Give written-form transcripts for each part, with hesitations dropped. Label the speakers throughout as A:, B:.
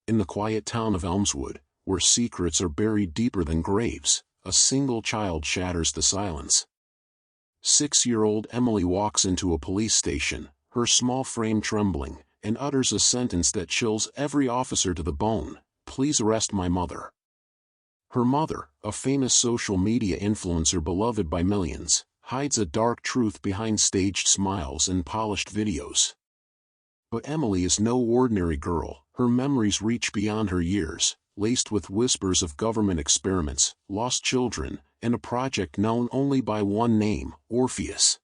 A: In the quiet town of Elmswood, where secrets are buried deeper than graves, a single child shatters the silence. 6-year-old Emily walks into a police station, her small frame trembling, and utters a sentence that chills every officer to the bone: "Please arrest my mother." Her mother, a famous social media influencer beloved by millions, hides a dark truth behind staged smiles and polished videos. But Emily is no ordinary girl. Her memories reach beyond her years, laced with whispers of government experiments, lost children, and a project known only by one name: Orpheus.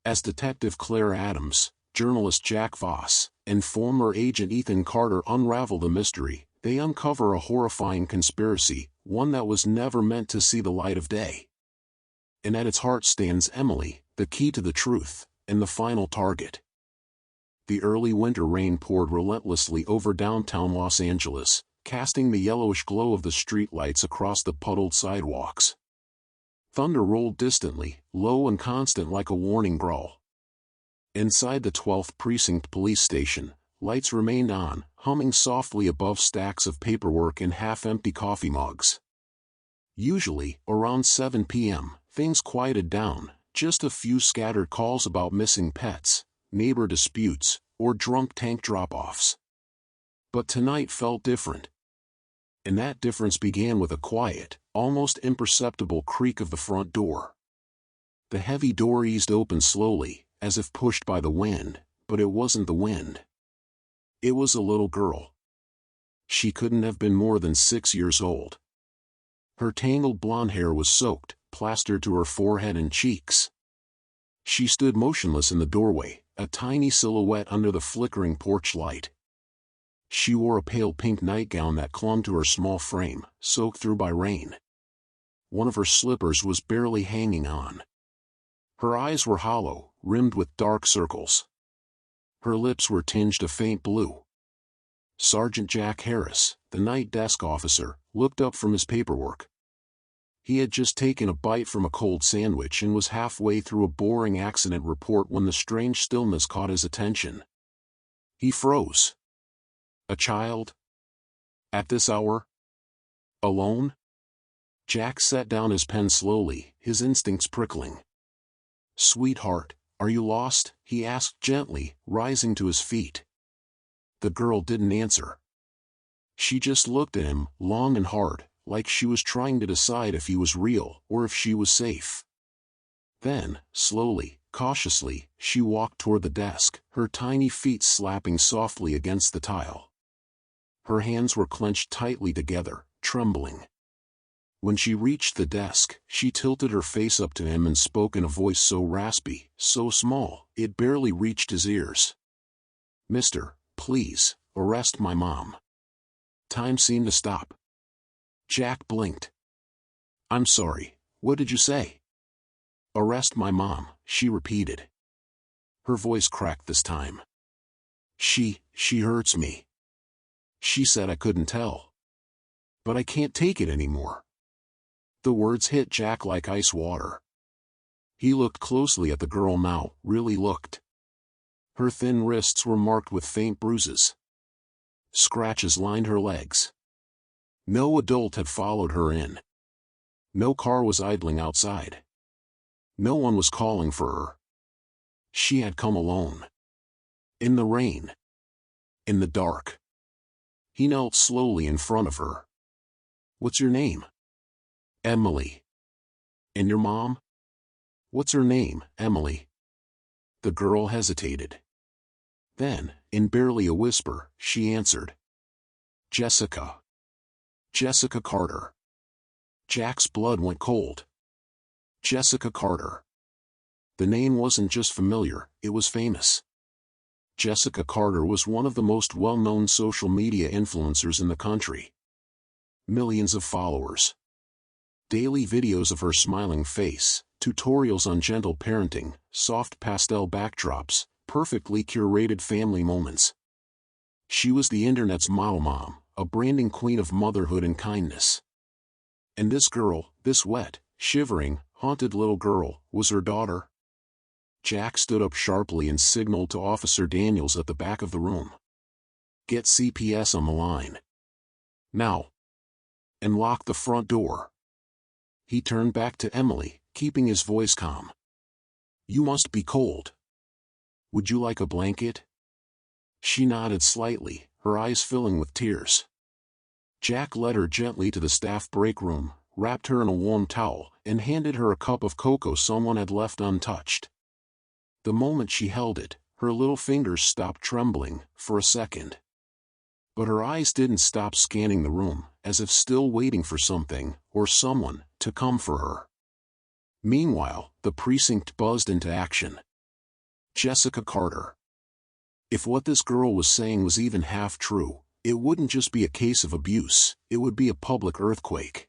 A: As Detective Claire Adams, journalist Jack Voss, and former agent Ethan Carter unravel the mystery, they uncover a horrifying conspiracy, one that was never meant to see the light of day. And at its heart stands Emily, the key to the truth, and the final target. The early winter rain poured relentlessly over downtown Los Angeles, casting the yellowish glow of the streetlights across the puddled sidewalks. Thunder rolled distantly, low and constant like a warning growl. Inside the 12th Precinct Police Station, lights remained on, humming softly above stacks of paperwork and half-empty coffee mugs. Usually, around 7 p.m., things quieted down, just a few scattered calls about missing pets, neighbor disputes, or drunk tank drop-offs. But tonight felt different. And that difference began with a quiet, almost imperceptible creak of the front door. The heavy door eased open slowly, as if pushed by the wind, but it wasn't the wind. It was a little girl. She couldn't have been more than 6 years old. Her tangled blonde hair was soaked, plastered to her forehead and cheeks. She stood motionless in the doorway, a tiny silhouette under the flickering porch light. She wore a pale pink nightgown that clung to her small frame, soaked through by rain. One of her slippers was barely hanging on. Her eyes were hollow, rimmed with dark circles. Her lips were tinged a faint blue. Sergeant Jack Harris, the night desk officer, looked up from his paperwork. He had just taken a bite from a cold sandwich and was halfway through a boring accident report when the strange stillness caught his attention. He froze. A child? At this hour? Alone? Jack set down his pen slowly, his instincts prickling. "Sweetheart, are you lost?" he asked gently, rising to his feet. The girl didn't answer. She just looked at him, long and hard, like she was trying to decide if he was real or if she was safe. Then, slowly, cautiously, she walked toward the desk, her tiny feet slapping softly against the tile. Her hands were clenched tightly together, trembling. When she reached the desk, she tilted her face up to him and spoke in a voice so raspy, so small, it barely reached his ears. "Mister, please, arrest my mom." Time seemed to stop. Jack blinked. "I'm sorry, what did you say?" "Arrest my mom," she repeated. Her voice cracked this time. She hurts me. She said I couldn't tell. But I can't take it anymore." The words hit Jack like ice water. He looked closely at the girl now, really looked. Her thin wrists were marked with faint bruises. Scratches lined her legs. No adult had followed her in. No car was idling outside. No one was calling for her. She had come alone. In the rain. In the dark. He knelt slowly in front of her. "What's your name?" "Emily." "And your mom?" "What's her name, Emily?" The girl hesitated. Then, in barely a whisper, she answered. "Jessica. Jessica Carter." Jack's blood went cold. Jessica Carter. The name wasn't just familiar, it was famous. Jessica Carter was one of the most well-known social media influencers in the country. Millions of followers. Daily videos of her smiling face, tutorials on gentle parenting, soft pastel backdrops, perfectly curated family moments. She was the internet's model mom, a branding queen of motherhood and kindness. And this girl, this wet, shivering, haunted little girl, was her daughter. Jack stood up sharply and signaled to Officer Daniels at the back of the room. Get CPS on the line. Now. And lock the front door. He turned back to Emily, keeping his voice calm. You must be cold. Would you like a blanket? She nodded slightly, her eyes filling with tears. Jack led her gently to the staff break room, wrapped her in a warm towel, and handed her a cup of cocoa someone had left untouched. The moment she held it, her little fingers stopped trembling, for a second. But her eyes didn't stop scanning the room, as if still waiting for something, or someone, to come for her. Meanwhile, the precinct buzzed into action. Jessica Carter. If what this girl was saying was even half true, it wouldn't just be a case of abuse, it would be a public earthquake.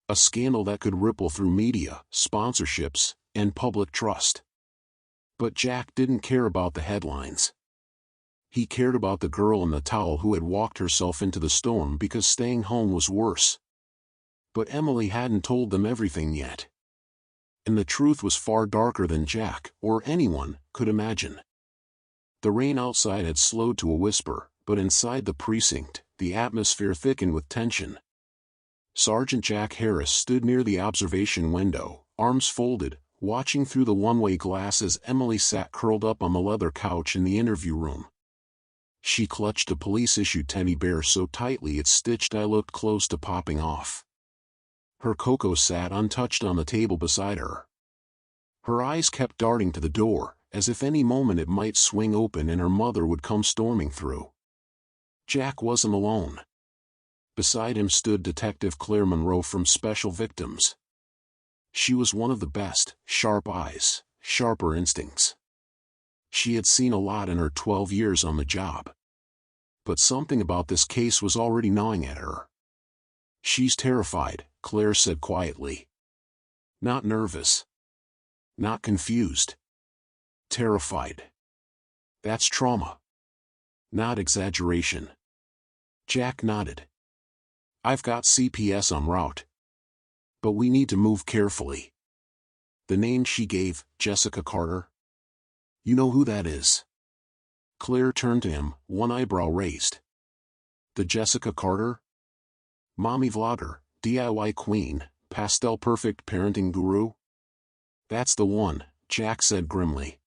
A: A scandal that could ripple through media, sponsorships, and public trust. But Jack didn't care about the headlines. He cared about the girl in the towel who had walked herself into the storm because staying home was worse. But Emily hadn't told them everything yet. And the truth was far darker than Jack, or anyone, could imagine. The rain outside had slowed to a whisper, but inside the precinct, the atmosphere thickened with tension. Sergeant Jack Harris stood near the observation window, arms folded, watching through the one-way glass as Emily sat curled up on the leather couch in the interview room. She clutched a police-issued teddy bear so tightly its stitched eye looked close to popping off. Her cocoa sat untouched on the table beside her. Her eyes kept darting to the door, as if any moment it might swing open and her mother would come storming through. Jack wasn't alone. Beside him stood Detective Claire Monroe from Special Victims. She was one of the best, sharp eyes, sharper instincts. She had seen a lot in her 12 years on the job. But something about this case was already gnawing at her. She's terrified, Claire said quietly. Not nervous. Not confused. Terrified. That's trauma. Not exaggeration. Jack nodded. I've got CPS en route. But we need to move carefully. The name she gave, Jessica Carter. You know who that is? Claire turned to him, one eyebrow raised. The Jessica Carter? Mommy vlogger, DIY queen, pastel perfect parenting guru? That's the one, Jack said grimly.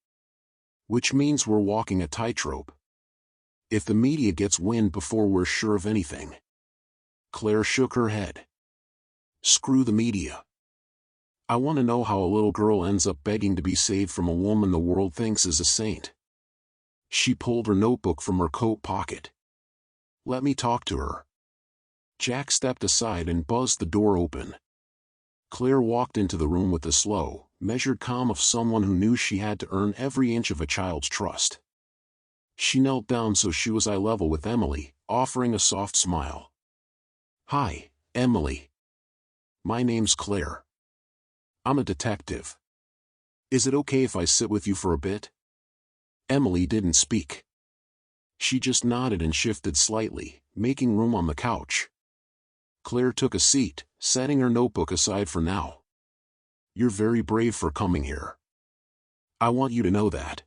A: Which means we're walking a tightrope. If the media gets wind before we're sure of anything. Claire shook her head. Screw the media. I want to know how a little girl ends up begging to be saved from a woman the world thinks is a saint. She pulled her notebook from her coat pocket. Let me talk to her. Jack stepped aside and buzzed the door open. Claire walked into the room with the slow, measured calm of someone who knew she had to earn every inch of a child's trust. She knelt down so she was eye level with Emily, offering a soft smile. Hi, Emily. My name's Claire. I'm a detective. Is it okay if I sit with you for a bit? Emily didn't speak. She just nodded and shifted slightly, making room on the couch. Claire took a seat, setting her notebook aside for now. You're very brave for coming here. I want you to know that.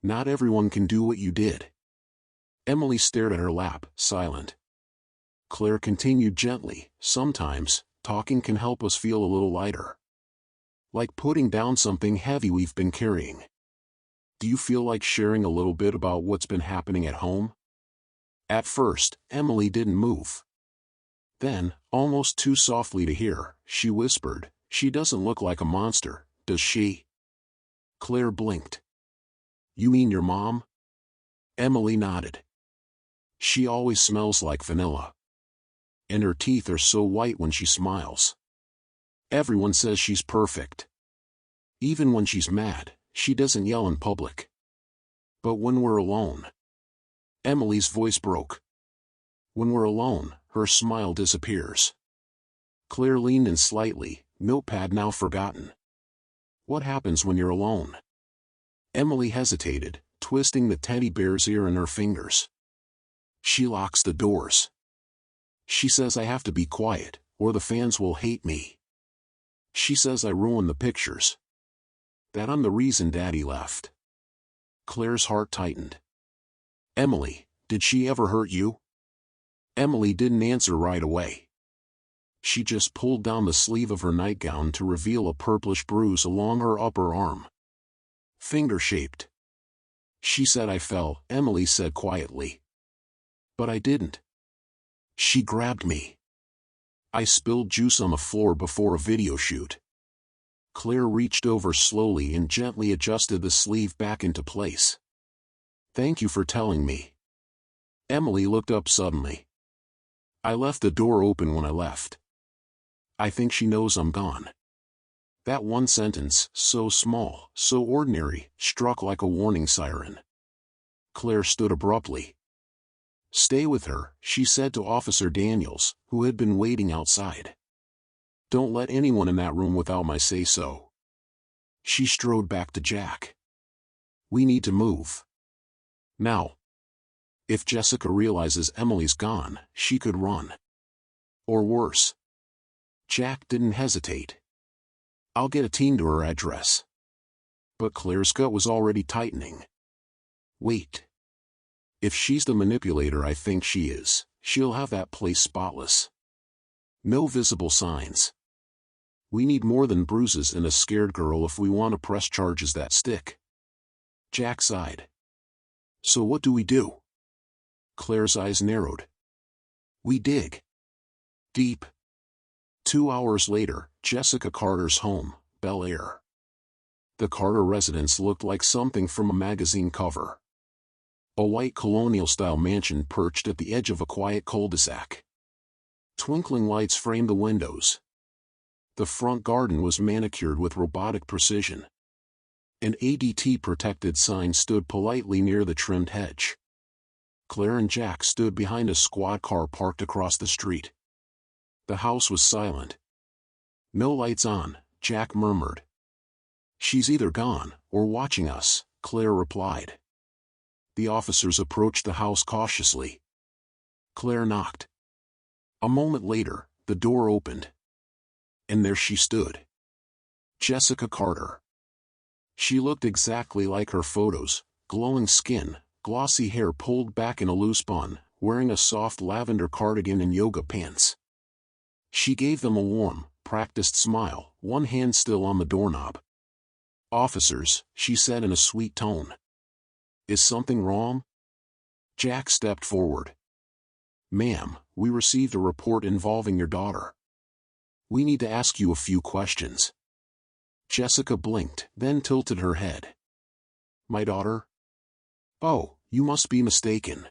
A: Not everyone can do what you did. Emily stared at her lap, silent. Claire continued gently, sometimes, talking can help us feel a little lighter. Like putting down something heavy we've been carrying. Do you feel like sharing a little bit about what's been happening at home? At first, Emily didn't move. Then, almost too softly to hear, she whispered, She doesn't look like a monster, does she? Claire blinked. You mean your mom? Emily nodded. She always smells like vanilla. And her teeth are so white when she smiles. Everyone says she's perfect. Even when she's mad, she doesn't yell in public. But when we're alone... Emily's voice broke. When we're alone, her smile disappears. Claire leaned in slightly, notepad now forgotten. What happens when you're alone? Emily hesitated, twisting the teddy bear's ear in her fingers. She locks the doors. She says I have to be quiet, or the fans will hate me. She says I ruin the pictures. That I'm the reason Daddy left. Claire's heart tightened. Emily, Did she ever hurt you? Emily didn't answer right away. She just pulled down the sleeve of her nightgown to reveal a purplish bruise along her upper arm. Finger-shaped. She said I fell, Emily said quietly. But I didn't. She grabbed me. I spilled juice on the floor before a video shoot. Claire reached over slowly and gently adjusted the sleeve back into place. Thank you for telling me. Emily looked up suddenly. I left the door open when I left. I think she knows I'm gone. That one sentence, so small, so ordinary, struck like a warning siren. Claire stood abruptly. Stay with her, she said to Officer Daniels, who had been waiting outside. Don't let anyone in that room without my say-so. She strode back to Jack. We need to move. Now. If Jessica realizes Emily's gone, she could run. Or worse. Jack didn't hesitate. I'll get a team to her address. But Claire's gut was already tightening. Wait. If she's the manipulator I think she is, she'll have that place spotless. No visible signs. We need more than bruises and a scared girl if we want to press charges that stick. Jack sighed. So what do we do? Claire's eyes narrowed. We dig. Deep. 2 hours later, Jessica Carter's home, Bel Air. The Carter residence looked like something from a magazine cover. A white colonial-style mansion perched at the edge of a quiet cul-de-sac. Twinkling lights framed the windows. The front garden was manicured with robotic precision. An ADT-protected sign stood politely near the trimmed hedge. Claire and Jack stood behind a squad car parked across the street. The house was silent. No lights on, Jack murmured. She's either gone, or watching us, Claire replied. The officers approached the house cautiously. Claire knocked. A moment later, the door opened. And there she stood. Jessica Carter. She looked exactly like her photos, glowing skin, glossy hair pulled back in a loose bun, wearing a soft lavender cardigan and yoga pants. She gave them a warm, practiced smile, one hand still on the doorknob. Officers, she said in a sweet tone. Is something wrong? Jack stepped forward. Ma'am, we received a report involving your daughter. We need to ask you a few questions. Jessica blinked, then tilted her head. My daughter? Oh, you must be mistaken.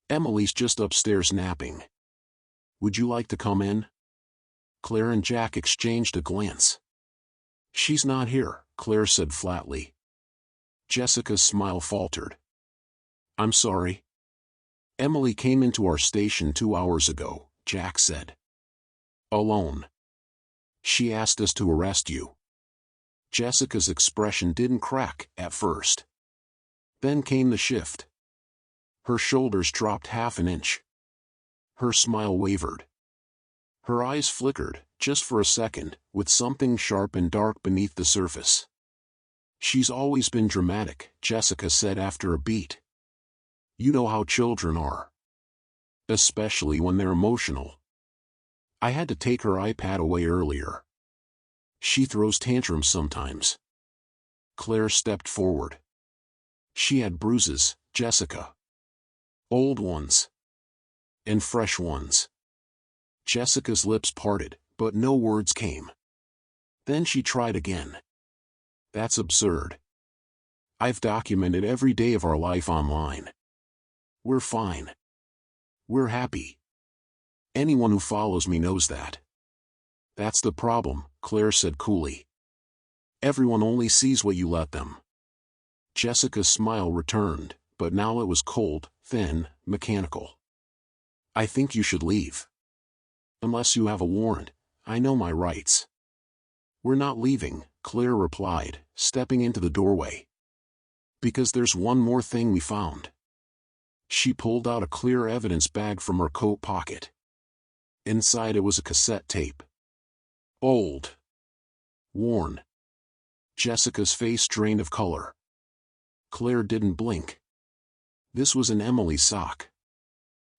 A: Emily's just upstairs napping. Would you like to come in? Claire and Jack exchanged a glance. She's not here, Claire said flatly. Jessica's smile faltered. I'm sorry. Emily came into our station 2 hours ago, Jack said. Alone. She asked us to arrest you. Jessica's expression didn't crack at first. Then came the shift. Her shoulders dropped half an inch. Her smile wavered. Her eyes flickered, just for a second, with something sharp and dark beneath the surface. She's always been dramatic, Jessica said after a beat. You know how children are. Especially when they're emotional. I had to take her iPad away earlier. She throws tantrums sometimes. Claire stepped forward. She had bruises, Jessica. Old ones. And fresh ones. Jessica's lips parted, but no words came. Then she tried again. That's absurd. I've documented every day of our life online. We're fine. We're happy. Anyone who follows me knows that. That's the problem, Claire said coolly. Everyone only sees what you let them. Jessica's smile returned, but now it was cold, thin, mechanical. I think you should leave. Unless you have a warrant, I know my rights. We're not leaving, Claire replied, stepping into the doorway. Because there's one more thing we found. She pulled out a clear evidence bag from her coat pocket. Inside it was a cassette tape. Old. Worn. Jessica's face drained of color. Claire didn't blink. This was in Emily's sock.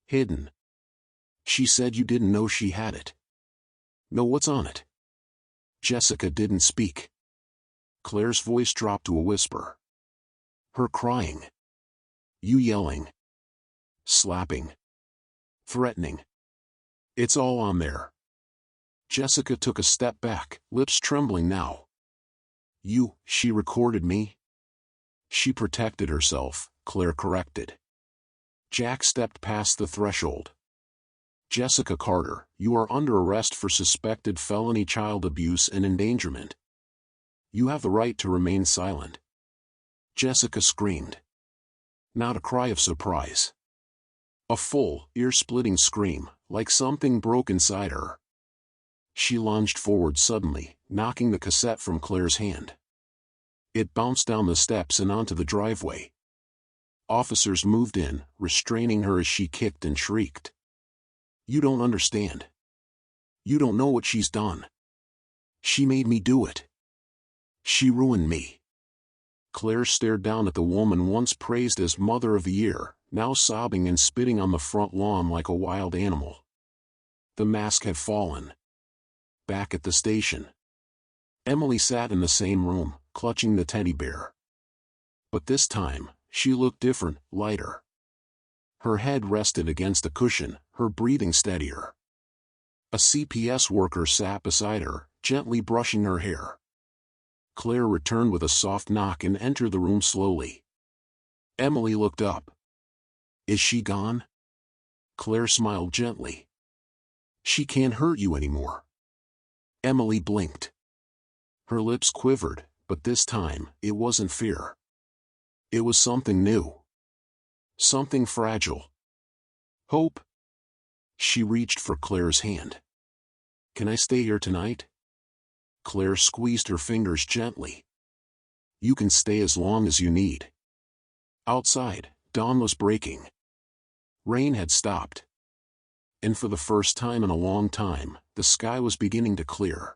A: Hidden. She said you didn't know she had it. No, what's on it? Jessica didn't speak. Claire's voice dropped to a whisper. Her crying. You yelling. Slapping. Threatening. It's all on there. Jessica took a step back, lips trembling now. She recorded me? She protected herself, Claire corrected. Jack stepped past the threshold. Jessica Carter, you are under arrest for suspected felony child abuse and endangerment. You have the right to remain silent. Jessica screamed. Not a cry of surprise. A full, ear-splitting scream, like something broke inside her. She lunged forward suddenly, knocking the cassette from Claire's hand. It bounced down the steps and onto the driveway. Officers moved in, restraining her as she kicked and shrieked. You don't understand. You don't know what she's done. She made me do it. She ruined me. Claire stared down at the woman once praised as Mother of the Year, now sobbing and spitting on the front lawn like a wild animal. The mask had fallen. Back at the station, Emily sat in the same room, clutching the teddy bear. But this time, she looked different, lighter. Her head rested against a cushion, her breathing steadier. A CPS worker sat beside her, gently brushing her hair. Claire returned with a soft knock and entered the room slowly. Emily looked up. Is she gone? Claire smiled gently. She can't hurt you anymore. Emily blinked. Her lips quivered, but this time, it wasn't fear. It was something new. Something fragile. Hope. She reached for Claire's hand. Can I stay here tonight? Claire squeezed her fingers gently. You can stay as long as you need. Outside, dawn was breaking. Rain had stopped. And for the first time in a long time, the sky was beginning to clear.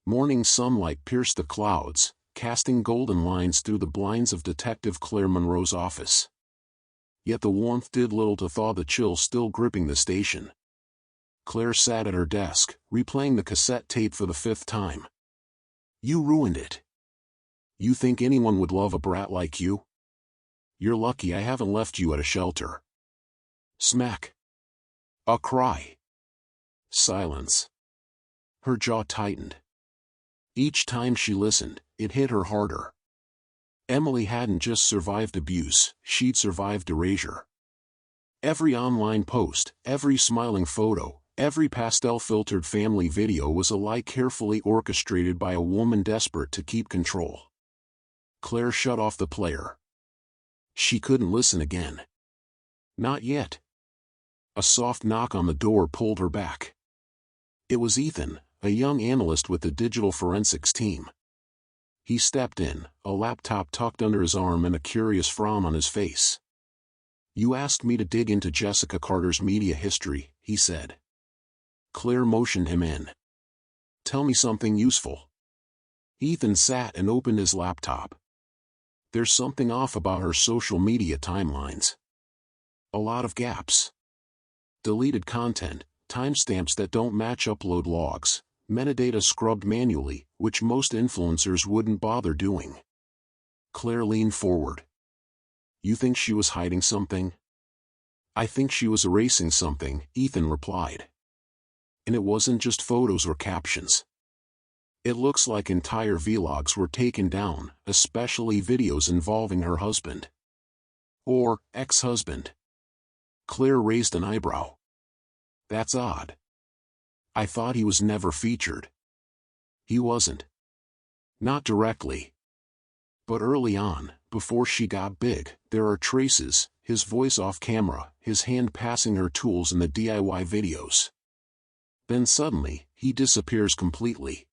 A: Morning sunlight pierced the clouds, casting golden lines through the blinds of Detective Claire Monroe's office. Yet the warmth did little to thaw the chill still gripping the station. Claire sat at her desk, replaying the cassette tape for the 5th time. You ruined it. You think anyone would love a brat like you? You're lucky I haven't left you at a shelter. Smack. A cry. Silence. Her jaw tightened. Each time she listened, it hit her harder. Emily hadn't just survived abuse, she'd survived erasure. Every online post, every smiling photo, every pastel-filtered family video was a lie carefully orchestrated by a woman desperate to keep control. Claire shut off the player. She couldn't listen again. Not yet. A soft knock on the door pulled her back. It was Ethan, a young analyst with the digital forensics team. He stepped in, a laptop tucked under his arm and a curious frown on his face. You asked me to dig into Jessica Carter's media history, he said. Claire motioned him in. Tell me something useful. Ethan sat and opened his laptop. There's something off about her social media timelines. A lot of gaps. Deleted content, timestamps that don't match upload logs, metadata scrubbed manually, which most influencers wouldn't bother doing. Claire leaned forward. You think she was hiding something? I think she was erasing something, Ethan replied. And it wasn't just photos or captions. It looks like entire vlogs were taken down, especially videos involving her husband. Or ex-husband. Claire raised an eyebrow. That's odd. I thought he was never featured. He wasn't. Not directly. But early on, before she got big, there are traces, his voice off camera, his hand passing her tools in the DIY videos. Then suddenly, he disappears completely.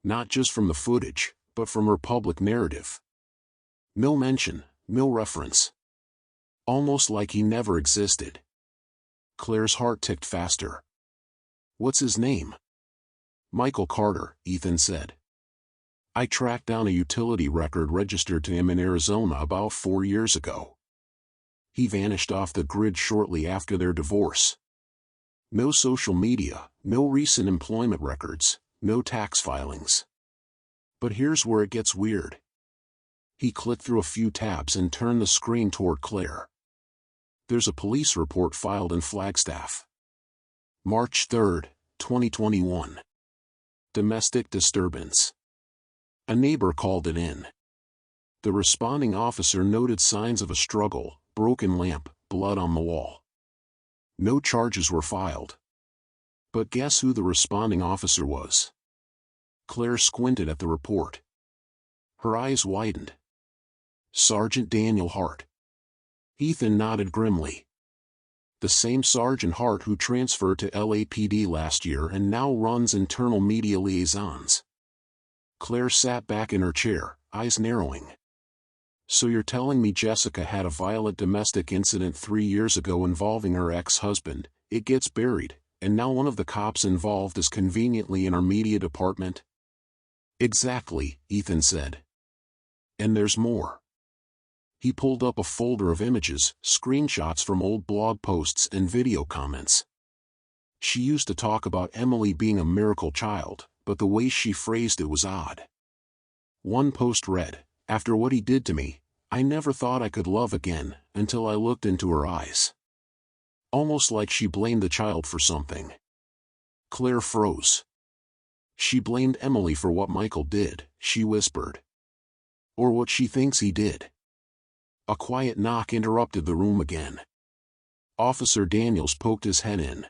A: Not just from the footage, but from her public narrative. No mention, no reference. Almost like he never existed. Claire's heart ticked faster. What's his name? Michael Carter, Ethan said. I tracked down a utility record registered to him in Arizona about 4 years ago. He vanished off the grid shortly after their divorce. No social media, no recent employment records, no tax filings. But here's where it gets weird. He clicked through a few tabs and turned the screen toward Claire. There's a police report filed in Flagstaff. March 3, 2021. Domestic disturbance. A neighbor called it in. The responding officer noted signs of a struggle, broken lamp, blood on the wall. No charges were filed. But guess who the responding officer was? Claire squinted at the report. Her eyes widened. Sergeant Daniel Hart. Ethan nodded grimly. The same Sergeant Hart who transferred to LAPD last year and now runs internal media liaisons. Claire sat back in her chair, eyes narrowing. So you're telling me Jessica had a violent domestic incident 3 years ago involving her ex-husband, it gets buried, and now one of the cops involved is conveniently in our media department? Exactly, Ethan said. And there's more. He pulled up a folder of images, screenshots from old blog posts and video comments. She used to talk about Emily being a miracle child, but the way she phrased it was odd. One post read, "After what he did to me, I never thought I could love again, until I looked into her eyes." Almost like she blamed the child for something. Claire froze. She blamed Emily for what Michael did, she whispered. Or what she thinks he did. A quiet knock interrupted the room again. Officer Daniels poked his head in.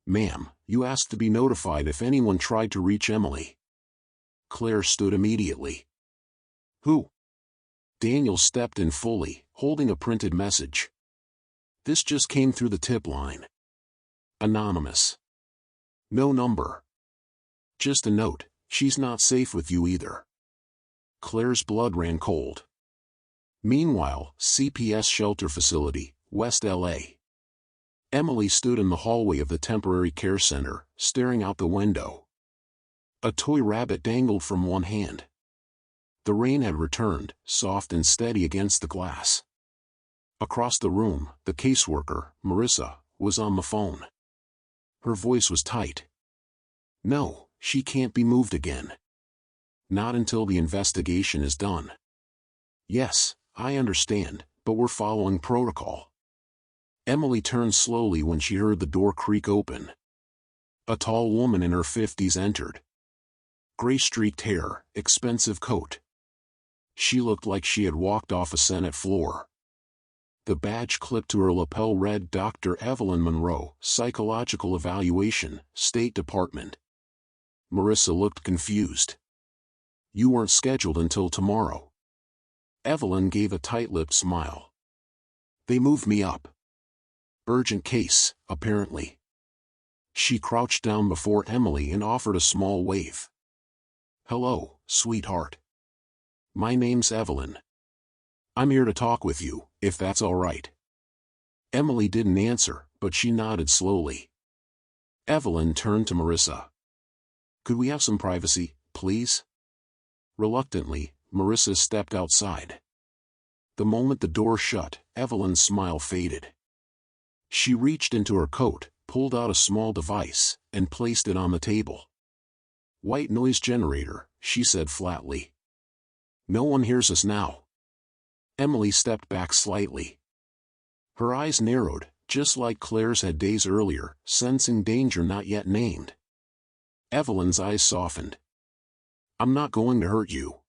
A: "Ma'am, you asked to be notified if anyone tried to reach Emily." Claire stood immediately. "Who?" Daniels stepped in fully, holding a printed message. "This just came through the tip line. Anonymous. No number. Just a note, she's not safe with you either." Claire's blood ran cold. Meanwhile, CPS shelter facility, West LA. Emily stood in the hallway of the temporary care center, staring out the window. A toy rabbit dangled from one hand. The rain had returned, soft and steady against the glass. Across the room, the caseworker, Marissa, was on the phone. Her voice was tight. "No, she can't be moved again. Not until the investigation is done." "Yes, I understand, but we're following protocol." Emily turned slowly when she heard the door creak open. A tall woman in her 50s entered. Gray-streaked hair, expensive coat. She looked like she had walked off a Senate floor. The badge clipped to her lapel read Dr. Evelyn Monroe, Psychological Evaluation, State Department. Marissa looked confused. "You weren't scheduled until tomorrow." Evelyn gave a tight-lipped smile. "They moved me up. Urgent case, apparently." She crouched down before Emily and offered a small wave. "Hello, sweetheart. My name's Evelyn. I'm here to talk with you, if that's all right." Emily didn't answer, but she nodded slowly. Evelyn turned to Marissa. "Could we have some privacy, please?" Reluctantly, Marissa stepped outside. The moment the door shut, Evelyn's smile faded. She reached into her coat, pulled out a small device, and placed it on the table. "White noise generator," she said flatly. "No one hears us now." Emily stepped back slightly. Her eyes narrowed, just like Claire's had days earlier, sensing danger not yet named. Evelyn's eyes softened. "I'm not going to hurt you.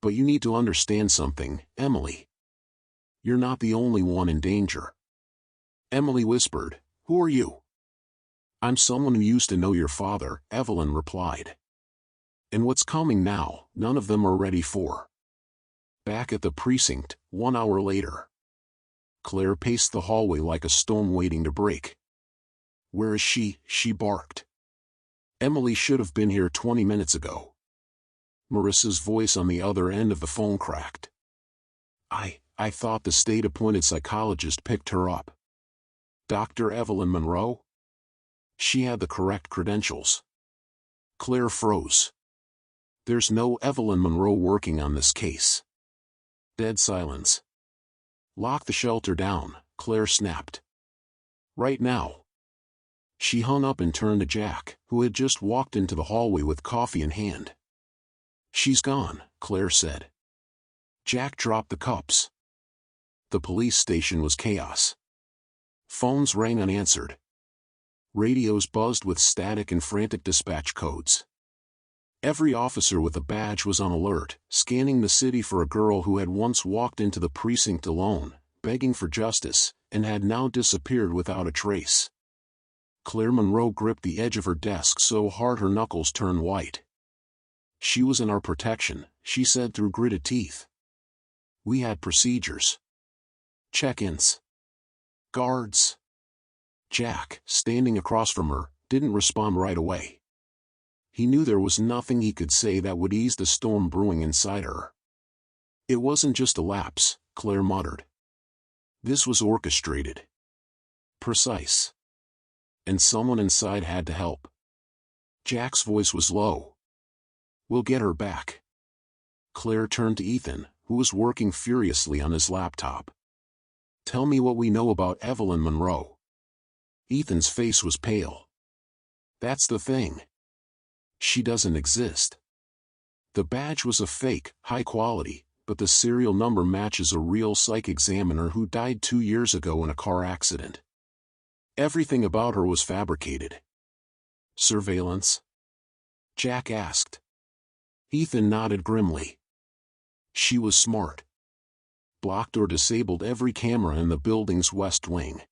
A: But you need to understand something, Emily. You're not the only one in danger." Emily whispered, "Who are you?" "I'm someone who used to know your father," Evelyn replied. "And what's coming now, none of them are ready for." Back at the precinct, 1 hour later. Claire paced the hallway like a storm waiting to break. "Where is she?" she barked. "Emily should have been here 20 minutes ago." Marissa's voice on the other end of the phone cracked. I thought the state-appointed psychologist picked her up." "Dr. Evelyn Monroe?" She had the correct credentials. Claire froze. "There's no Evelyn Monroe working on this case." Dead silence. Lock the shelter down, Claire snapped. Right now. She hung up and turned to Jack, who had just walked into the hallway with coffee in hand. She's gone, Claire said. Jack dropped the cups. The police station was chaos. Phones rang unanswered. Radios buzzed with static and frantic dispatch codes. Every officer with a badge was on alert, scanning the city for a girl who had once walked into the precinct alone, begging for justice, and had now disappeared without a trace. Claire Monroe gripped the edge of her desk so hard her knuckles turned white. She was in our protection, she said through gritted teeth. We had procedures. Check-ins. Guards. Jack, standing across from her, didn't respond right away. He knew there was nothing he could say that would ease the storm brewing inside her. It wasn't just a lapse, Claire muttered. This was orchestrated. Precise. And someone inside had to help. Jack's voice was low. We'll get her back. Claire turned to Ethan, who was working furiously on his laptop. Tell me what we know about Evelyn Monroe. Ethan's face was pale. That's the thing. She doesn't exist. The badge was a fake, high quality, but the serial number matches a real psych examiner who died 2 years ago in a car accident. Everything about her was fabricated. Surveillance? Jack asked. Ethan nodded grimly. She was smart. Blocked or disabled every camera in the building's west wing.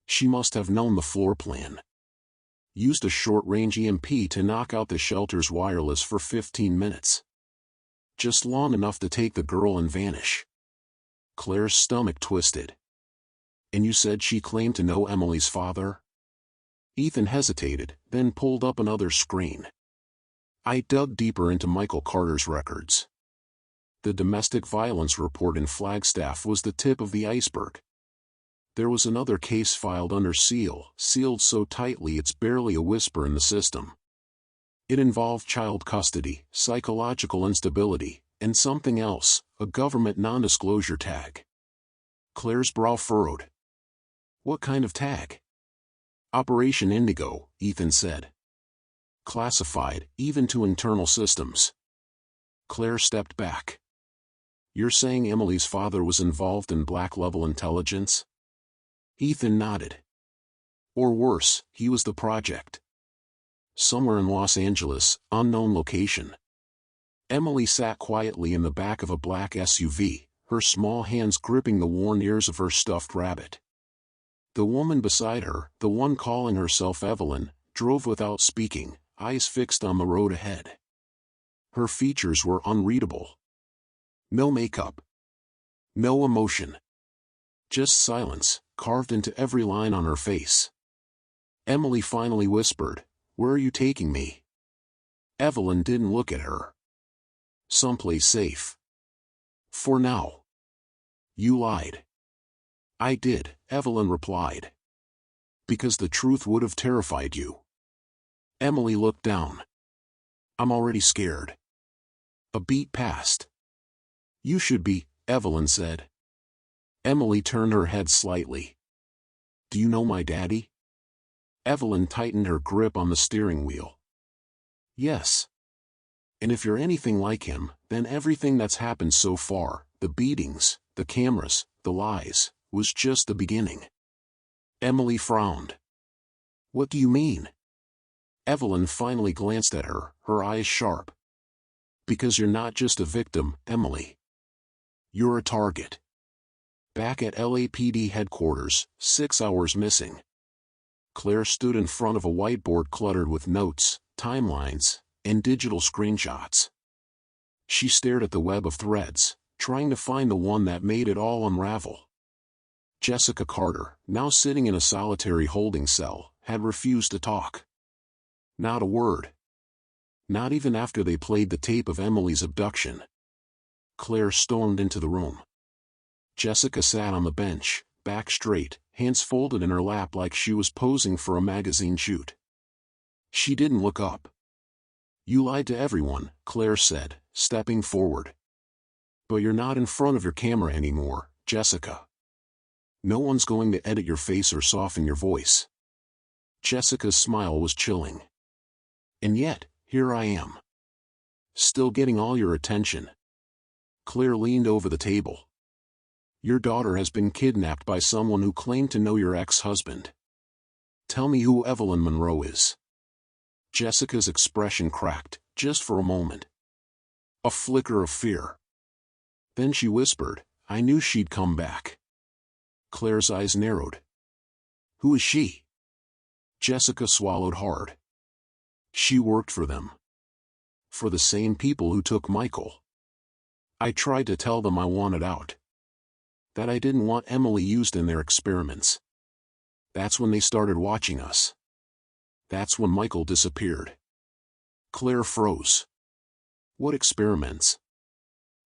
A: She must have known the floor plan. Used a short-range EMP to knock out the shelter's wireless for 15 minutes. Just long enough to take the girl and vanish. Claire's stomach twisted. And you said she claimed to know Emily's father? Ethan hesitated, then pulled up another screen. I dug deeper into Michael Carter's records. The domestic violence report in Flagstaff was the tip of the iceberg. There was another case filed under seal, sealed so tightly it's barely a whisper in the system. It involved child custody, psychological instability, and something else, a government non-disclosure tag. Claire's brow furrowed. What kind of tag? Operation Indigo, Ethan said. Classified, even to internal systems. Claire stepped back. You're saying Emily's father was involved in black-level intelligence? Ethan nodded. Or worse, he was the project. Somewhere in Los Angeles, unknown location. Emily sat quietly in the back of a black SUV, her small hands gripping the worn ears of her stuffed rabbit. The woman beside her, the one calling herself Evelyn, drove without speaking, eyes fixed on the road ahead. Her features were unreadable. No makeup. No emotion. Just silence, carved into every line on her face. Emily finally whispered, Where are you taking me? Evelyn didn't look at her. Someplace safe. For now. You lied. I did, Evelyn replied. Because the truth would have terrified you. Emily looked down. I'm already scared. A beat passed. You should be, Evelyn said. Emily turned her head slightly. Do you know my daddy? Evelyn tightened her grip on the steering wheel. Yes. And if you're anything like him, then everything that's happened so far, the beatings, the cameras, the lies, was just the beginning. Emily frowned. What do you mean? Evelyn finally glanced at her, her eyes sharp. Because you're not just a victim, Emily. You're a target. Back at LAPD headquarters, 6 hours missing. Claire stood in front of a whiteboard cluttered with notes, timelines, and digital screenshots. She stared at the web of threads, trying to find the one that made it all unravel. Jessica Carter, now sitting in a solitary holding cell, had refused to talk. Not a word. Not even after they played the tape of Emily's abduction. Claire stormed into the room. Jessica sat on the bench, back straight, hands folded in her lap like she was posing for a magazine shoot. She didn't look up. You lied to everyone, Claire said, stepping forward. But you're not in front of your camera anymore, Jessica. No one's going to edit your face or soften your voice. Jessica's smile was chilling. And yet, here I am. Still getting all your attention. Claire leaned over the table. Your daughter has been kidnapped by someone who claimed to know your ex-husband. Tell me who Evelyn Monroe is. Jessica's expression cracked, just for a moment. A flicker of fear. Then she whispered, I knew she'd come back. Claire's eyes narrowed. Who is she? Jessica swallowed hard. She worked for them. For the same people who took Michael. I tried to tell them I wanted out. That I didn't want Emily used in their experiments. That's when they started watching us. That's when Michael disappeared. Claire froze. What experiments?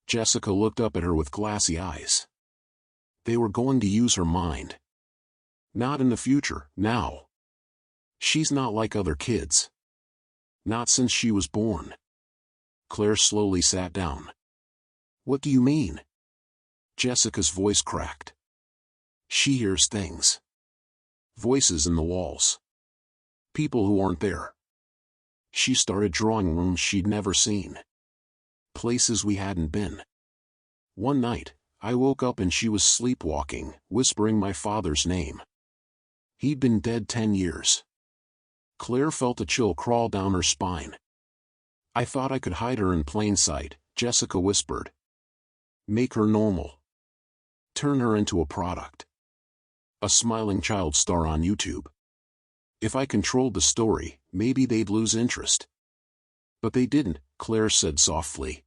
A: Jessica looked up at her with glassy eyes. They were going to use her mind. Not in the future, now. She's not like other kids. Not since she was born. Claire slowly sat down. What do you mean? Jessica's voice cracked. She hears things. Voices in the walls. People who aren't there. She started drawing rooms she'd never seen. Places we hadn't been. One night, I woke up and she was sleepwalking, whispering my father's name. He'd been dead 10 years. Claire felt a chill crawl down her spine. I thought I could hide her in plain sight, Jessica whispered. Make her normal. Turn her into a product. A smiling child star on YouTube. If I controlled the story, maybe they'd lose interest. But they didn't, Claire said softly.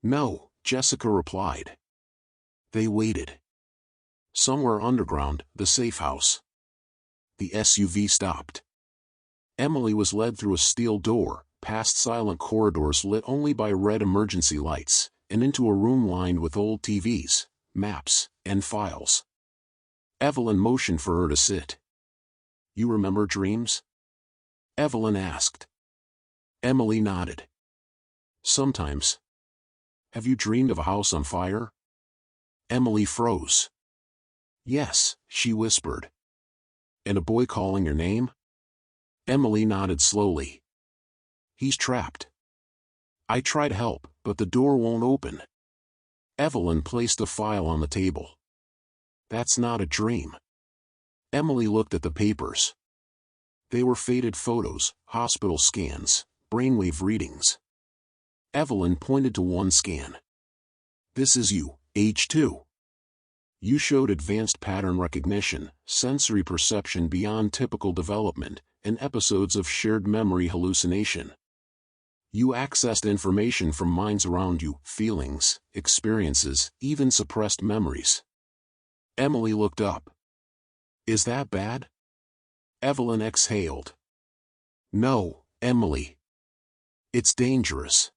A: No, Jessica replied. They waited. Somewhere underground, the safe house. The SUV stopped. Emily was led through a steel door, past silent corridors lit only by red emergency lights, and into a room lined with old TVs, maps, and files. Evelyn motioned for her to sit. You remember dreams? Evelyn asked. Emily nodded. Sometimes. Have you dreamed of a house on fire? Emily froze. Yes, she whispered. And a boy calling your name? Emily nodded slowly. He's trapped. I try to help, but the door won't open. Evelyn placed a file on the table. That's not a dream. Emily looked at the papers. They were faded photos, hospital scans, brainwave readings. Evelyn pointed to one scan. This is you, age 2. You showed advanced pattern recognition, sensory perception beyond typical development, and episodes of shared memory hallucination. You accessed information from minds around you, feelings, experiences, even suppressed memories. Emily looked up. Is that bad? Evelyn exhaled. No, Emily. It's dangerous.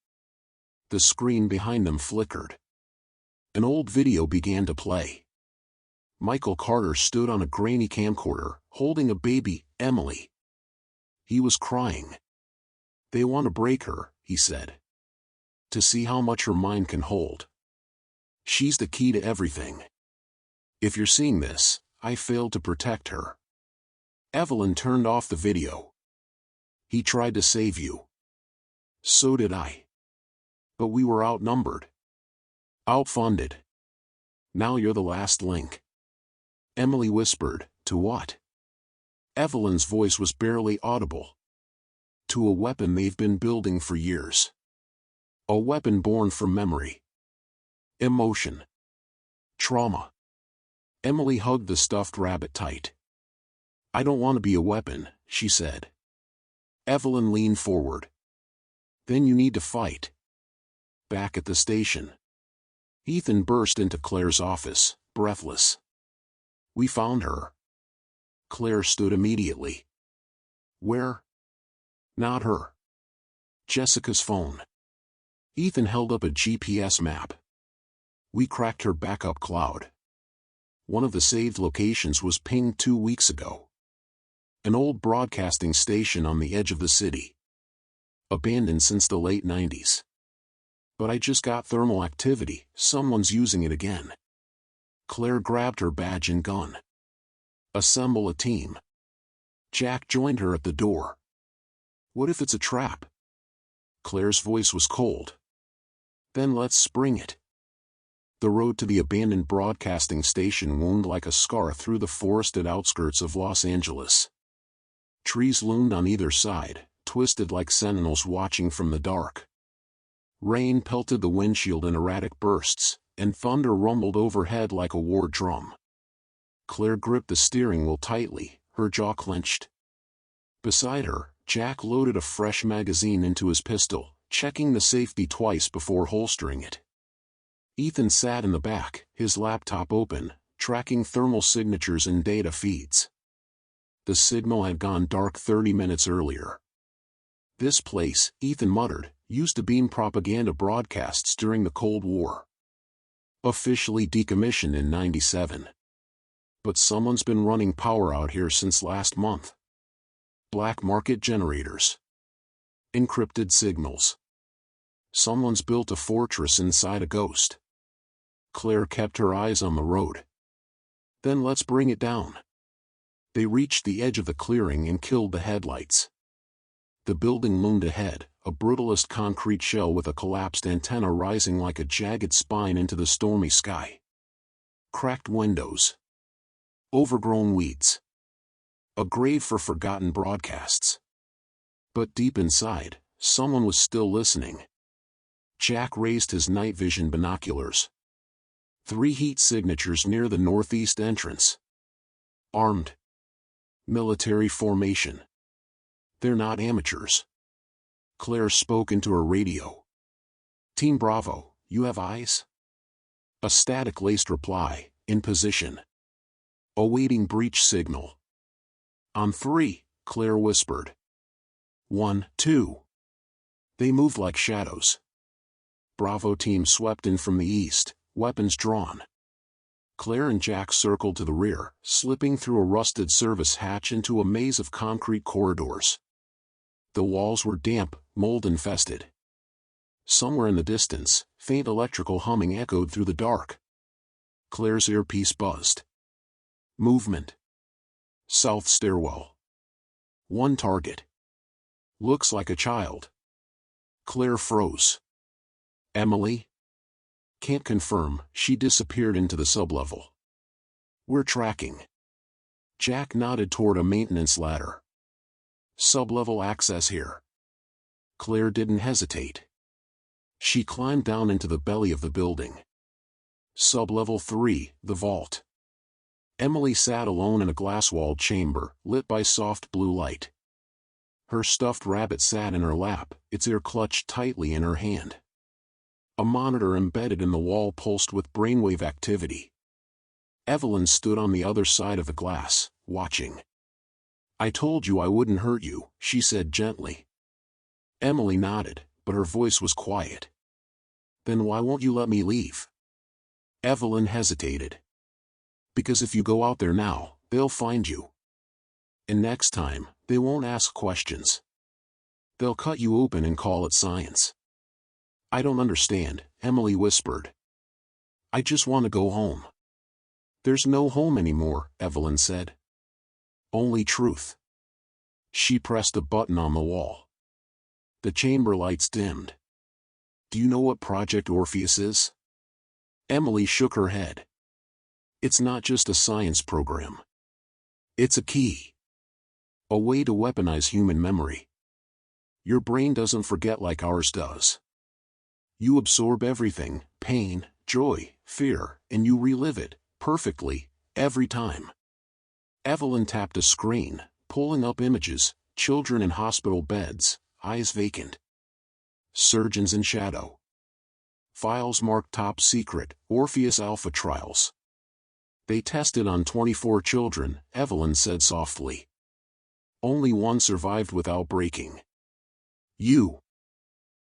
A: The screen behind them flickered. An old video began to play. Michael Carter stood on a grainy camcorder, holding a baby, Emily. He was crying. They want to break her, he said. To see how much her mind can hold. She's the key to everything. If you're seeing this, I failed to protect her. Evelyn turned off the video. He tried to save you. So did I. But we were outnumbered. Outfunded. Now you're the last link. Emily whispered, to what? Evelyn's voice was barely audible. To a weapon they've been building for years. A weapon born from memory. Emotion. Trauma. Emily hugged the stuffed rabbit tight. I don't want to be a weapon, she said. Evelyn leaned forward. Then you need to fight. Back at the station. Ethan burst into Claire's office, breathless. We found her. Claire stood immediately. Where? Not her. Jessica's phone. Ethan held up a GPS map. We cracked her backup cloud. One of the saved locations was pinged 2 weeks ago. An old broadcasting station on the edge of the city. Abandoned since the late 90s. But I just got thermal activity, someone's using it again. Claire grabbed her badge and gun. Assemble a team. Jack joined her at the door. What if it's a trap? Claire's voice was cold. Then let's spring it. The road to the abandoned broadcasting station wound like a scar through the forested outskirts of Los Angeles. Trees loomed on either side, twisted like sentinels watching from the dark. Rain pelted the windshield in erratic bursts, and thunder rumbled overhead like a war drum. Claire gripped the steering wheel tightly, her jaw clenched. Beside her, Jack loaded a fresh magazine into his pistol, checking the safety twice before holstering it. Ethan sat in the back, his laptop open, tracking thermal signatures and data feeds. The signal had gone dark 30 minutes earlier. This place, Ethan muttered, used to beam propaganda broadcasts during the Cold War. Officially decommissioned in '97. But someone's been running power out here since last month. Black market generators. Encrypted signals. Someone's built a fortress inside a ghost. Claire kept her eyes on the road. Then let's bring it down. They reached the edge of the clearing and killed the headlights. The building loomed ahead, a brutalist concrete shell with a collapsed antenna rising like a jagged spine into the stormy sky. Cracked windows. Overgrown weeds. A grave for forgotten broadcasts. But deep inside, someone was still listening. Jack raised his night vision binoculars. 3 heat signatures near the northeast entrance. Armed. Military formation. They're not amateurs. Claire spoke into her radio. Team Bravo, you have eyes? A static-laced reply, in position. Awaiting breach signal. On 3, Claire whispered. 1, 2. They moved like shadows. Bravo team swept in from the east, weapons drawn. Claire and Jack circled to the rear, slipping through a rusted service hatch into a maze of concrete corridors. The walls were damp, mold-infested. Somewhere in the distance, faint electrical humming echoed through the dark. Claire's earpiece buzzed. Movement. South stairwell. 1 target. Looks like a child. Claire froze. Emily? Can't confirm, she disappeared into the sublevel. We're tracking. Jack nodded toward a maintenance ladder. Sublevel access here. Claire didn't hesitate. She climbed down into the belly of the building. Sublevel 3, the vault. Emily sat alone in a glass-walled chamber, lit by soft blue light. Her stuffed rabbit sat in her lap, its ear clutched tightly in her hand. A monitor embedded in the wall pulsed with brainwave activity. Evelyn stood on the other side of the glass, watching. I told you I wouldn't hurt you, she said gently. Emily nodded, but her voice was quiet. Then why won't you let me leave? Evelyn hesitated. Because if you go out there now, they'll find you. And next time, they won't ask questions. They'll cut you open and call it science. I don't understand, Emily whispered. I just want to go home. There's no home anymore, Evelyn said. Only truth. She pressed a button on the wall. The chamber lights dimmed. Do you know what Project Orpheus is? Emily shook her head. It's not just a science program. It's a key. A way to weaponize human memory. Your brain doesn't forget like ours does. You absorb everything, pain, joy, fear, and you relive it, perfectly, every time. Evelyn tapped a screen, pulling up images, children in hospital beds, eyes vacant. Surgeons in shadow. Files marked top secret, Orpheus Alpha trials. They tested on 24 children, Evelyn said softly. Only 1 survived without breaking. You.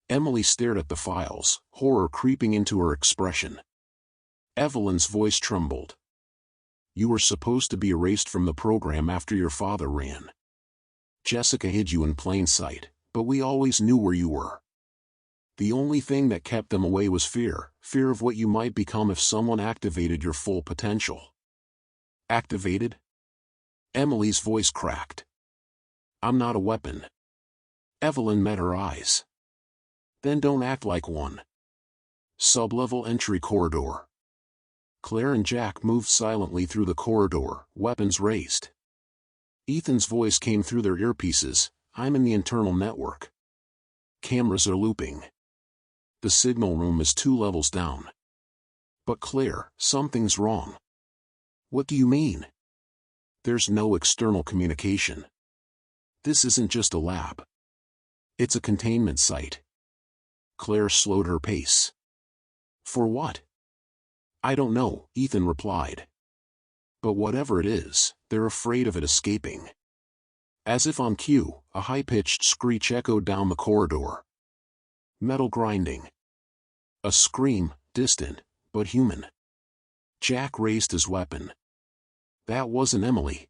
A: Emily stared at the files, horror creeping into her expression. Evelyn's voice trembled. You were supposed to be erased from the program after your father ran. Jessica hid you in plain sight, but we always knew where you were. The only thing that kept them away was fear, fear of what you might become if someone activated your full potential. Activated? Emily's voice cracked. I'm not a weapon. Evelyn met her eyes. Then don't act like one. Sublevel entry corridor. Claire and Jack moved silently through the corridor, weapons raised. Ethan's voice came through their earpieces. I'm in the internal network. Cameras are looping. The signal room is 2 levels down. But Claire, something's wrong. What do you mean? There's no external communication. This isn't just a lab. It's a containment site. Claire slowed her pace. For what? I don't know, Ethan replied. But whatever it is, they're afraid of it escaping. As if on cue, a high-pitched screech echoed down the corridor. Metal grinding. A scream, distant, but human. Jack raised his weapon. That wasn't Emily.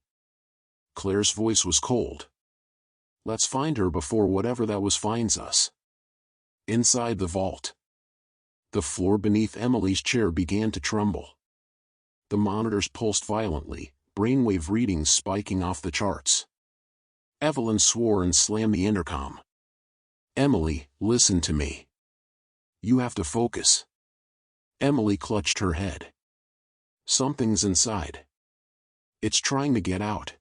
A: Claire's voice was cold. Let's find her before whatever that was finds us. Inside the vault. The floor beneath Emily's chair began to tremble. The monitors pulsed violently, brainwave readings spiking off the charts. Evelyn swore and slammed the intercom. Emily, listen to me. You have to focus. Emily clutched her head. Something's inside. It's trying to get out.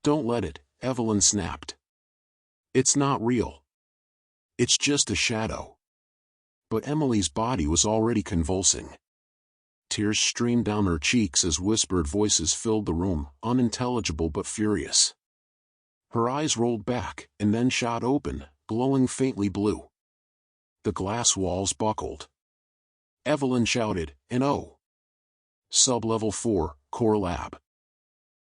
A: Don't let it, Evelyn snapped. It's not real. It's just a shadow. But Emily's body was already convulsing. Tears streamed down her cheeks as whispered voices filled the room, unintelligible but furious. Her eyes rolled back, and then shot open, glowing faintly blue. The glass walls buckled. Evelyn shouted, "No!" Sub-level 4, Core Lab.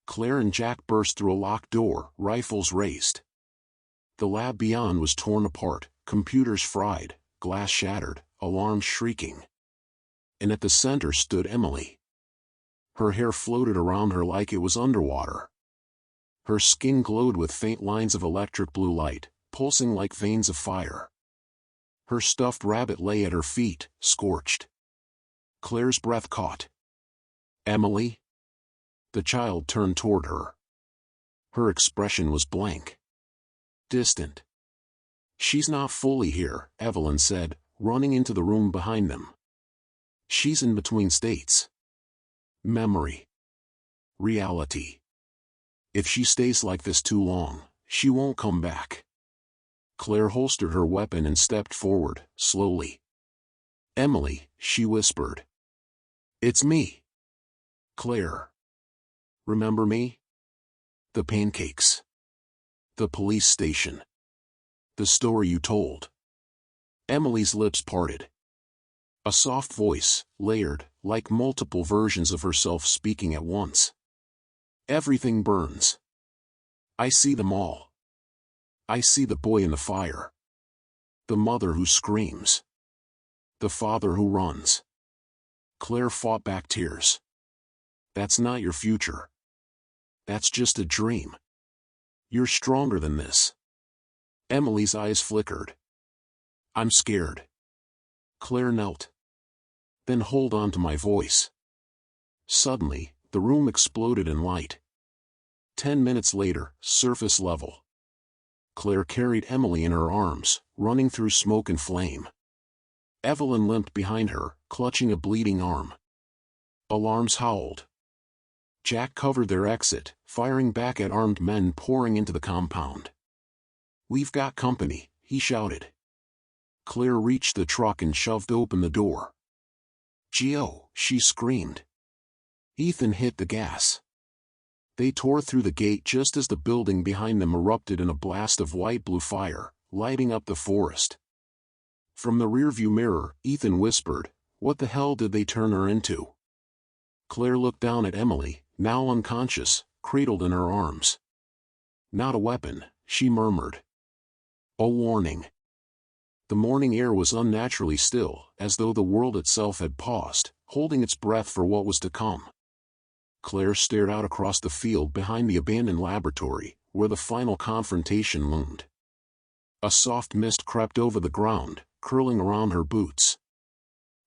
A: Claire and Jack burst through a locked door, rifles raised. The lab beyond was torn apart, computers fried, glass shattered, alarms shrieking. And at the center stood Emily. Her hair floated around her like it was underwater. Her skin glowed with faint lines of electric blue light, pulsing like veins of fire. Her stuffed rabbit lay at her feet, scorched. Claire's breath caught. Emily? The child turned toward her. Her expression was blank. Distant. She's not fully here, Evelyn said, running into the room behind them. She's in between states. Memory. Reality. If she stays like this too long, she won't come back. Claire holstered her weapon and stepped forward, slowly. Emily, she whispered. It's me. Claire. Remember me? The pancakes. The police station. The story you told. Emily's lips parted. A soft voice, layered, like multiple versions of herself speaking at once. Everything burns. I see them all. I see the boy in the fire. The mother who screams. The father who runs. Claire fought back tears. That's not your future. That's just a dream. You're stronger than this. Emily's eyes flickered. I'm scared. Claire knelt. Then hold on to my voice. Suddenly, the room exploded in light. 10 minutes later, surface level. Claire carried Emily in her arms, running through smoke and flame. Evelyn limped behind her, clutching a bleeding arm. Alarms howled. Jack covered their exit, firing back at armed men pouring into the compound. We've got company, he shouted. Claire reached the truck and shoved open the door. Gio, she screamed. Ethan hit the gas. They tore through the gate just as the building behind them erupted in a blast of white-blue fire, lighting up the forest. From the rearview mirror, Ethan whispered, "What the hell did they turn her into?" Claire looked down at Emily, now unconscious, cradled in her arms. Not a weapon, she murmured. A warning. The morning air was unnaturally still, as though the world itself had paused, holding its breath for what was to come. Claire stared out across the field behind the abandoned laboratory, where the final confrontation loomed. A soft mist crept over the ground, curling around her boots.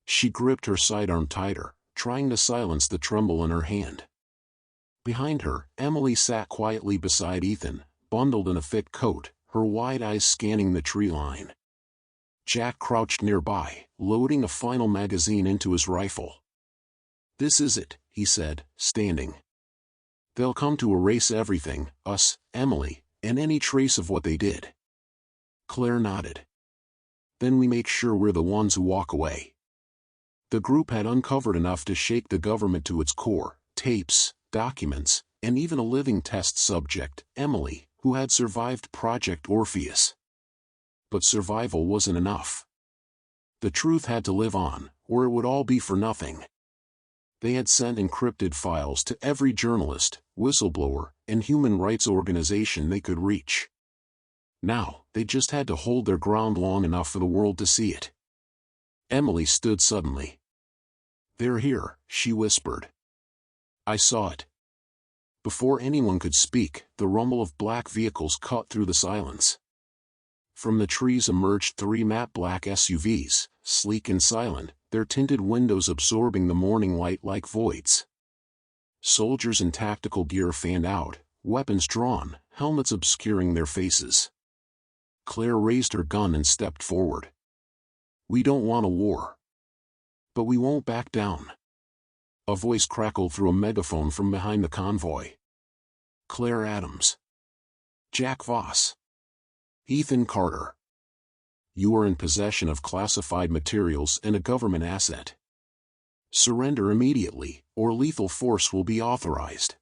A: She gripped her sidearm tighter, trying to silence the tremble in her hand. Behind her, Emily sat quietly beside Ethan, bundled in a thick coat, her wide eyes scanning the tree line. Jack crouched nearby, loading a final magazine into his rifle. "This is it," he said, standing. "They'll come to erase everything, us, Emily, and any trace of what they did." Claire nodded. "Then we make sure we're the ones who walk away." The group had uncovered enough to shake the government to its core: tapes, documents, and even a living test subject, Emily, who had survived Project Orpheus. But survival wasn't enough. The truth had to live on, or it would all be for nothing. They had sent encrypted files to every journalist, whistleblower, and human rights organization they could reach. Now, they just had to hold their ground long enough for the world to see it. Emily stood suddenly. "They're here," she whispered. "I saw it." Before anyone could speak, the rumble of black vehicles cut through the silence. From the trees emerged 3 matte black SUVs, sleek and silent, their tinted windows absorbing the morning light like voids. Soldiers in tactical gear fanned out, weapons drawn, helmets obscuring their faces. Claire raised her gun and stepped forward. "We don't want a war. But we won't back down." A voice crackled through a megaphone from behind the convoy. "Claire Adams. Jack Voss. Ethan Carter. You are in possession of classified materials and a government asset. Surrender immediately, or lethal force will be authorized."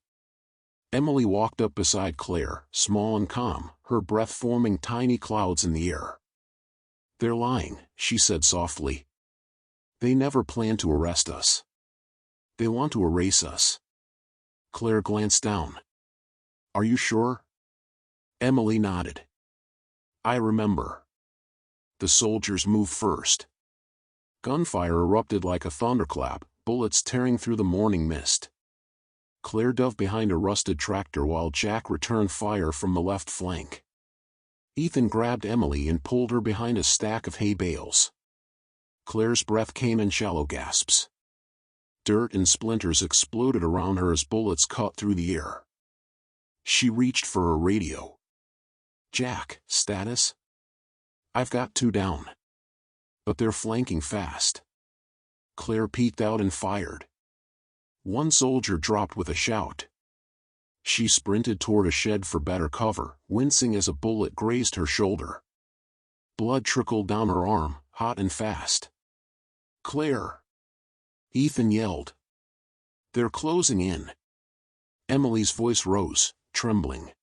A: Emily walked up beside Claire, small and calm, her breath forming tiny clouds in the air. "They're lying," she said softly. "They never planned to arrest us. They want to erase us." Claire glanced down. "Are you sure?" Emily nodded. "I remember." The soldiers moved first. Gunfire erupted like a thunderclap, bullets tearing through the morning mist. Claire dove behind a rusted tractor while Jack returned fire from the left flank. Ethan grabbed Emily and pulled her behind a stack of hay bales. Claire's breath came in shallow gasps. Dirt and splinters exploded around her as bullets cut through the air. She reached for her radio. "Jack, status?" "I've got 2 down. But they're flanking fast." Claire peeked out and fired. One soldier dropped with a shout. She sprinted toward a shed for better cover, wincing as a bullet grazed her shoulder. Blood trickled down her arm, hot and fast. "Claire!" Ethan yelled. "They're closing in." Emily's voice rose, trembling.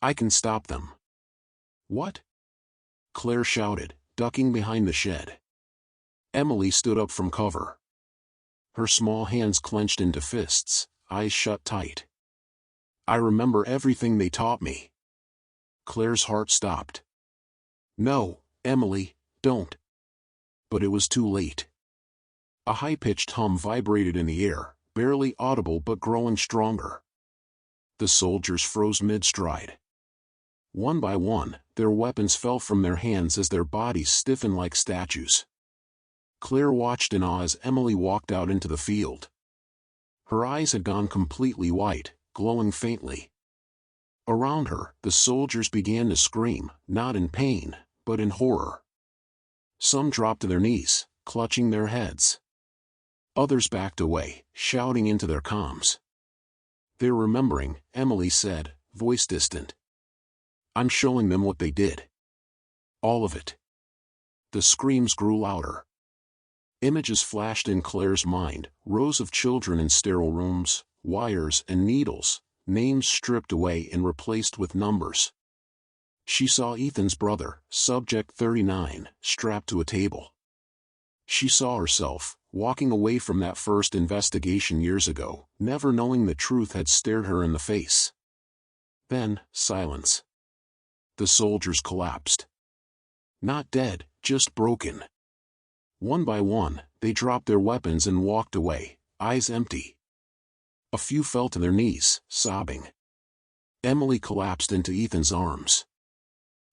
A: "I can stop them." "What?" Claire shouted, ducking behind the shed. Emily stood up from cover. Her small hands clenched into fists, eyes shut tight. "I remember everything they taught me." Claire's heart stopped. "No, Emily, don't." But it was too late. A high-pitched hum vibrated in the air, barely audible but growing stronger. The soldiers froze mid-stride. One by one, their weapons fell from their hands as their bodies stiffened like statues. Claire watched in awe as Emily walked out into the field. Her eyes had gone completely white, glowing faintly. Around her, the soldiers began to scream, not in pain, but in horror. Some dropped to their knees, clutching their heads. Others backed away, shouting into their comms. "They're remembering," Emily said, voice distant. "I'm showing them what they did. All of it." The screams grew louder. Images flashed in Claire's mind, rows of children in sterile rooms, wires and needles, names stripped away and replaced with numbers. She saw Ethan's brother, Subject 39, strapped to a table. She saw herself, walking away from that first investigation years ago, never knowing the truth had stared her in the face. Then, silence. The soldiers collapsed. Not dead, just broken. One by one, they dropped their weapons and walked away, eyes empty. A few fell to their knees, sobbing. Emily collapsed into Ethan's arms.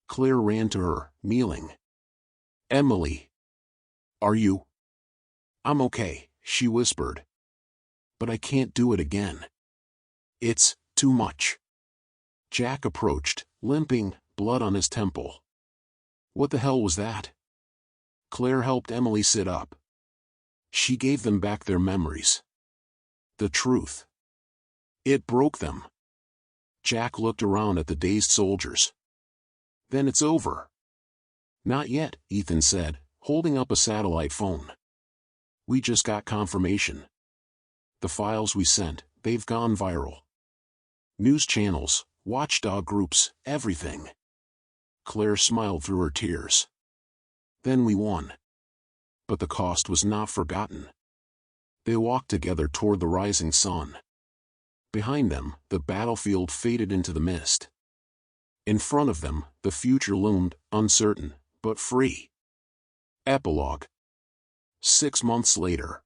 A: Claire ran to her, kneeling. Emily. Are you? I'm okay, she whispered. But I can't do it again. It's too much. Jack approached, limping, blood on his temple. What the hell was that? Claire helped Emily sit up. She gave them back their memories. The truth. It broke them. Jack looked around at the dazed soldiers. Then it's over. Not yet, Ethan said, holding up a satellite phone. We just got confirmation. The files we sent, they've gone viral. News channels, watchdog groups, everything. Claire smiled through her tears. Then we won. But the cost was not forgotten. They walked together toward the rising sun. Behind them, the battlefield faded into the mist. In front of them, the future loomed, uncertain, but free. Epilogue. 6 months later.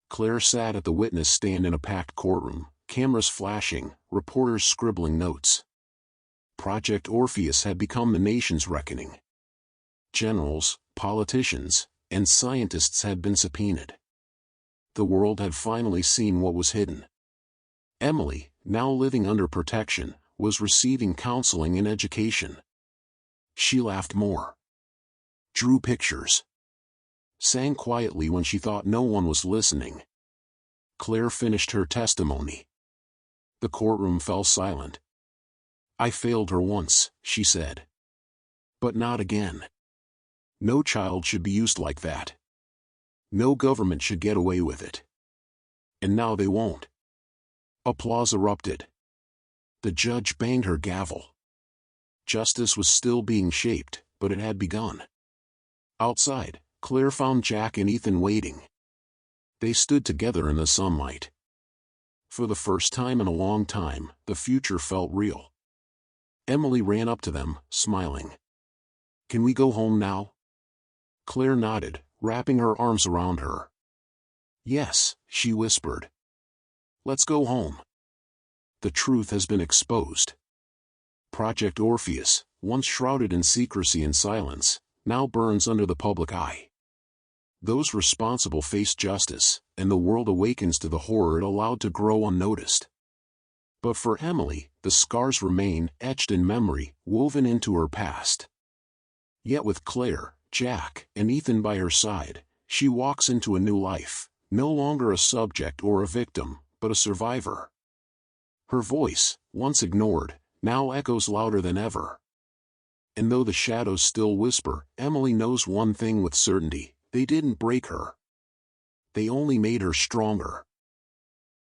A: Claire sat at the witness stand in a packed courtroom, cameras flashing, reporters scribbling notes. Project Orpheus had become the nation's reckoning. Generals, politicians, and scientists had been subpoenaed. The world had finally seen what was hidden. Emily, now living under protection, was receiving counseling and education. She laughed more. Drew pictures. Sang quietly when she thought no one was listening. Claire finished her testimony. The courtroom fell silent. I failed her once, she said. But not again. No child should be used like that. No government should get away with it. And now they won't. Applause erupted. The judge banged her gavel. Justice was still being shaped, but it had begun. Outside, Claire found Jack and Ethan waiting. They stood together in the sunlight. For the first time in a long time, the future felt real. Emily ran up to them, smiling. Can we go home now? Claire nodded, wrapping her arms around her. Yes, she whispered. Let's go home. The truth has been exposed. Project Orpheus, once shrouded in secrecy and silence, now burns under the public eye. Those responsible face justice, and the world awakens to the horror it allowed to grow unnoticed. But for Emily, the scars remain, etched in memory, woven into her past. Yet with Claire, Jack, and Ethan by her side, she walks into a new life, no longer a subject or a victim, but a survivor. Her voice, once ignored, now echoes louder than ever. And though the shadows still whisper, Emily knows one thing with certainty: they didn't break her. They only made her stronger.